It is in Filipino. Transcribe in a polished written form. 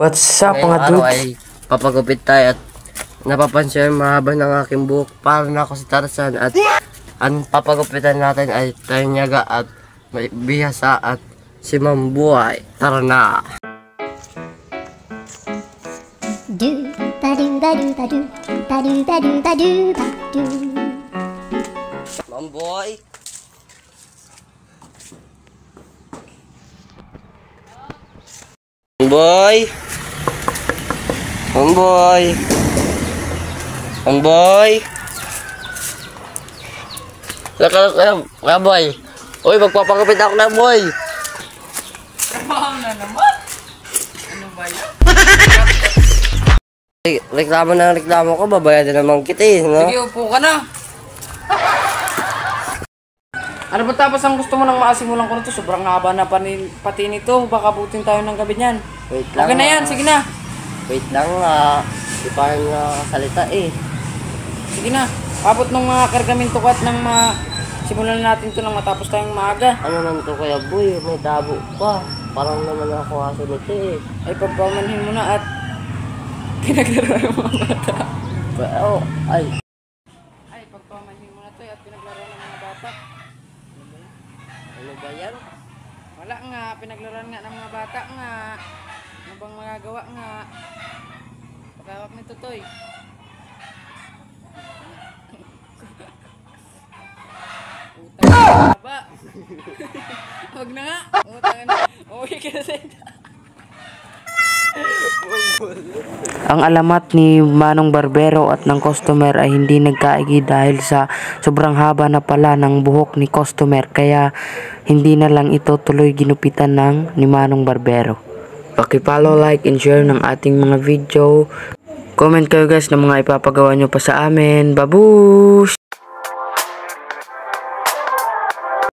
What's up mga Ngayong araw dudes? ay papagupit tayo at napapansin mahaba ng aking buhok. Para na ako si Tarzan at ang papagupitan natin ay Tanyaga at may Bihasa at si Mambuhay. Tara na! Mambuhay! Mambuhay! Mambuhay! Mambuhay! Kaya boy! Uy, magpapagupit ako na boy! Trabaho na naman! Ano ba yan? Reklamo ko, babayadan naman kita eh, no? Sige, upo ka na! Ano ba tapos ang gusto mo nang maasimulan ko nito? Sobrang haba na pati nito. Baka butin tayo ng gabi niyan. Wait lang. Okay na yan, sige na. Wait lang di pa rin nakasalita eh. Sige na. Abot ng mga kargamento ko at nang simulan natin ito nang matapos tayong maaga. Ano man to kuya boy, may dabo pa. Parang naman ako aso nito eh. Ay, pagpamanhin mo na at pinaglaro ng mga bata. Pero, ay. Ay, pagpamanhin mo na to at pinaglaro ng mga bata. Ano ba yan? Wala nga, pinaglaruan nga ng mga bata nga. Ano bang magagawa nga? Pagkawak nito, Toy. Utang na ba? Huwag na nga. Utang na. Uwi ka na sa Ang alamat ni Manong Barbero at ng customer ay hindi nagkaigi dahil sa sobrang haba na pala ng buhok ni customer, kaya hindi na lang ito tuloy ginupitan ng ni Manong Barbero. Paki-follow, like, and share ng ating mga video. Comment kayo guys ng mga ipapagawa nyo pa sa amin. Babush!